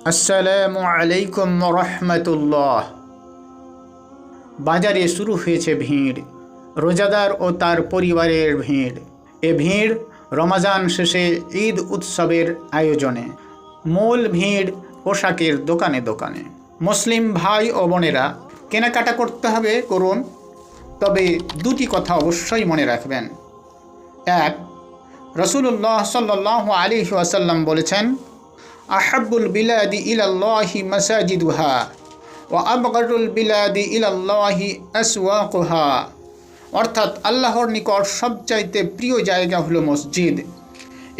আসসালামু আলাইকুম রহমতুল্লাহ। বাজারে শুরু হয়েছে ভিড়, রোজাদার ও তার পরিবারের ভিড়। এ ভিড় রমজান শেষে ঈদ উৎসবের আয়োজনে। মূল ভিড় পোশাকের দোকানে দোকানে। মুসলিম ভাই ও বোনেরা, কেনাকাটা করতে হবে করুন, তবে দুটি কথা অবশ্যই মনে রাখবেন। এক, রাসূলুল্লাহ সাল্লাল্লাহু আলাইহি ওয়াসাল্লাম বলেছেন, আহাব্বুল বিলাদি ইলাল্লাহি মাসাজিদুহা ওয়া আবগাদুল বিলাদি ইলাল্লাহি আসওয়াকুহা। অর্থাৎ আল্লাহর নিকট সবচাইতে প্রিয় জায়গা হলো মসজিদ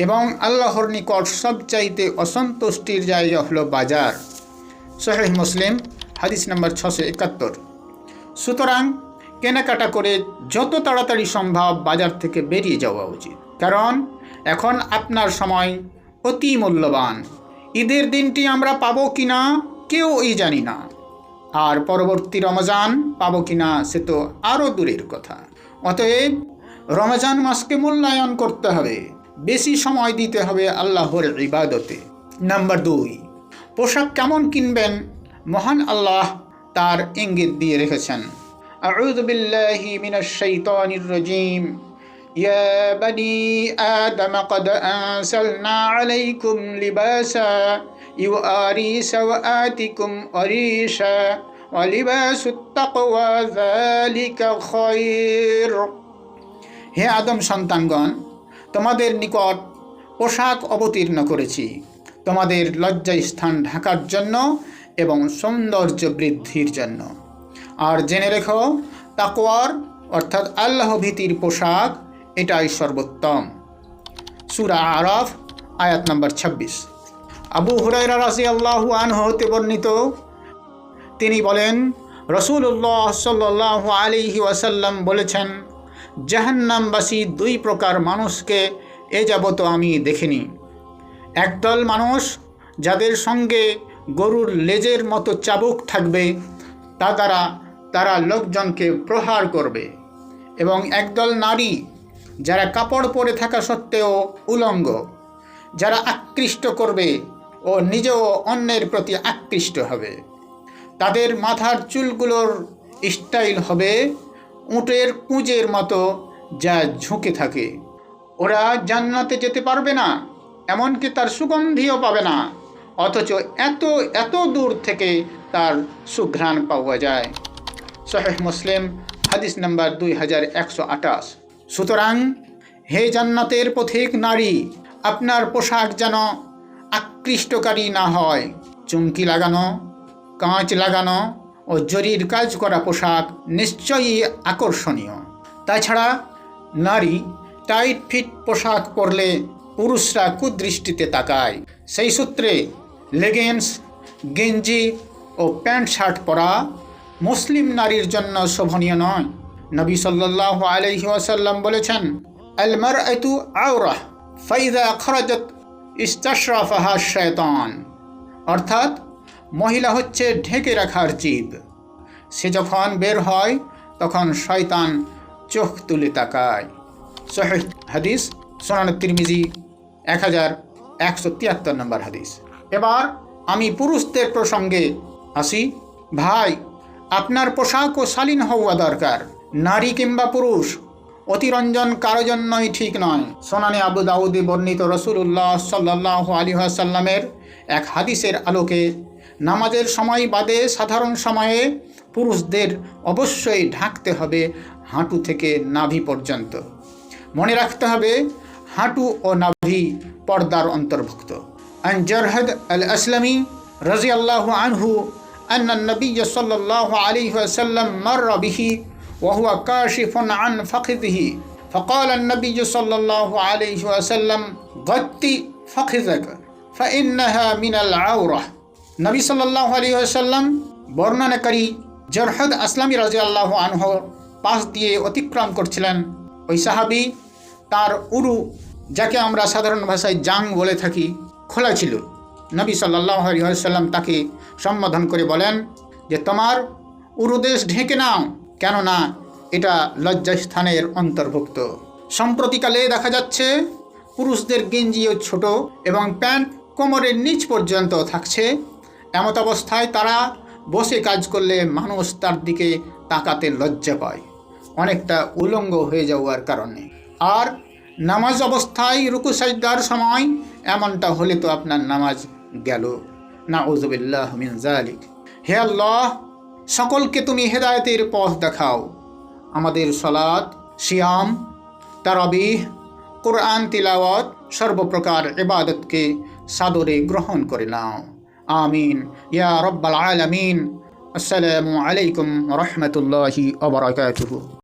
এবং আল্লাহর নিকট সবচাইতে অসন্তুষ্টির জায়গা হলো বাজার। সহিহ মুসলিম হাদিস নম্বর 671। সুতরাং কেনাকাটা করে যত তাড়াতাড়ি সম্ভব বাজার থেকে বেরিয়ে যাওয়া উচিত, কারণ এখন আপনার সময় অতি মূল্যবান। ঈদের দিনটি আমরা পাবো কিনা কেউই জানি না, আর পরবর্তী রমজান পাবো কিনা সে তো আরও দূরের কথা। অতএব রমজান মাসকে মূল্যায়ন করতে হবে, বেশি সময় দিতে হবে আল্লাহর ইবাদতে। নাম্বার 2, পোশাক কেমন কিনবেন মহান আল্লাহ তার ইঙ্গিত দিয়ে রেখেছেন। আউযু বিল্লাহি মিনাশ শাইতানির রাজীম। ইয়া বানি আদম ক্বাদ আনসালনা আলাইকুম লিবাসা ইউআরি সাওআতিকুম আরিশা ওয়া লিবাসুত তাকওয়া যালিকা খায়র। হে আদম সন্তানগণ, তোমাদের নিকট পোশাক অবতীর্ণ করেছি তোমাদের লজ্জাস্থান ঢাকার জন্য এবং সৌন্দর্য বৃদ্ধির জন্য। আর জেনে রেখো, তাকওয়ার অর্থাৎ আল্লাহ ভীতির পোশাক এটাই সর্বোত্তম। সূরা আরাফ আয়াত নম্বর 26। আবু হুরায়রা রাদিয়াল্লাহু আনহু হতে বর্ণিত, তিনি বলেন, রাসূলুল্লাহ সাল্লাল্লাহু আলাইহি ওয়াসাল্লাম বলেছেন, জাহান্নামবাসী 2 প্রকার মানুষকে এ যাবত আমি দেখিনি। একদল মানুষ যাদের সঙ্গে গরুর লেজের মতো চাবুক থাকবে, তা দ্বারা তারা লোকজনকে প্রহার করবে, এবং একদল নারী যারা কাপড় পরে থাকা সত্ত্বেও উলঙ্গ, যারা আকৃষ্ট করবে ও নিজেও অন্যের প্রতি আকৃষ্ট হবে। তাদের মাথার চুলগুলোর স্টাইল হবে উটের কুঁজের মতো যা ঝুঁকে থাকে। ওরা জান্নাতে যেতে পারবে না, এমনকি তার সুগন্ধিও পাবে না, অথচ এত এত দূর থেকে তার সুঘ্রাণ পাওয়া যায়। সহিহ মুসলিম হাদিস নম্বর 2128। সুতরাং হে জান্নাতের পথিক নারী, আপনার পোশাক যেন আকৃষ্টকারী না হয়। চুমকি লাগানো, কাঁচ লাগানো ও জরির কাজ করা পোশাক নিশ্চয়ই আকর্ষণীয়। তাছাড়া নারী টাইট ফিট পোশাক পরলে পুরুষরা কুদৃষ্টিতে তাকায়। সেই সূত্রে লেগিংস, গেঞ্জি ও প্যান্ট শার্ট পরা মুসলিম নারীর জন্য শোভনীয় নয়। নবী সাল্লাল্লাহু আলাইহি ওয়াসাল্লাম বলেছেন, আল মারআতু আওরাহ ফাইযা খরাজাত ইস্তাশরাফাহা শায়তান। অর্থাৎ মহিলা হচ্ছে ঢেকে রাখার জীব, সে যখন বের হয় তখন শয়তান চোখ তুলে তাকায়। সহিহ হাদিস, সুনান তিরমিজি 1173 নম্বর হাদিস। এবার আমি পুরুষদের প্রসঙ্গে আসি। ভাই, আপনার পোশাকও শালীন হওয়া দরকার। নারী কিংবা পুরুষ অতিরঞ্জন কারো জন্যই ঠিক নয়। সুনানে আবু দাউদে বর্ণিত রাসূলুল্লাহ সাল্লাল্লাহু আলাইহি ওয়াসাল্লামের এক হাদিসের আলোকে নামাজের সময় বাদে সাধারণ সময়ে পুরুষদের অবশ্যই ঢাকতে হবে হাঁটু থেকে নাভি পর্যন্ত। মনে রাখতে হবে, হাঁটু ও নাভি পর্দার অন্তর্ভুক্ত। আন জারহাদ আল আসলামি রাদিয়াল্লাহু আনহু আন্না নবী সাল্লাল্লাহু আলাইহি ওয়াসাল্লাম মাররা বিহি ওয়া হুয়া কাশিফুন আন ফাখিযিহি فقال النبي صلى الله عليه وسلم غطي فخذك فإنها من العورة। নবী সাল্লাল্লাহু আলাইহি ওয়াসাল্লাম বর্ণনাকারী জারহাদ আসলামী রাদিয়াল্লাহু আনহু পাশ দিয়ে অতিক্রম করছিলেন। ওই সাহাবী, তার উরু, যাকে আমরা সাধারণ ভাষায় জাং বলে থাকি, খোলা ছিল। নবী সাল্লাল্লাহু আলাইহি ওয়াসাল্লাম তাকে সম্বোধন করে বলেন যে, তোমার উরুদেশ ঢেকে নাও, কেননা এটা লজ্জাস্থানের অন্তর্ভুক্ত। সম্প্রতিকালে দেখা যাচ্ছে পুরুষদের গেঞ্জিও ছোট এবং প্যান্ট কোমরের নিচ পর্যন্ত থাকছে। এমত অবস্থায় তারা বসে কাজ করলে মানুষ তার দিকে তাকাতে লজ্জা পায়, অনেকটা উলঙ্গ হয়ে যাওয়ার কারণে। আর নামাজ অবস্থায় রুকু সাজদার সময় এমনটা হলে তো আপনার নামাজ গেল, নাউযুবিল্লাহ মিন যালিক। হে আল্লাহ, সকলকে তুমি হেদায়েতের পথ দেখাও। আমাদের সালাত, সিয়াম, তারাবিহ, কোরআন তিলাওয়াত, সর্বপ্রকার ইবাদতকে সাদরে গ্রহণ করে নাও। আমিন ইয়া রব্বাল আলামিন। আসসালামু আলাইকুম ওয়া রাহমাতুল্লাহি ওয়া বারাকাতুহু।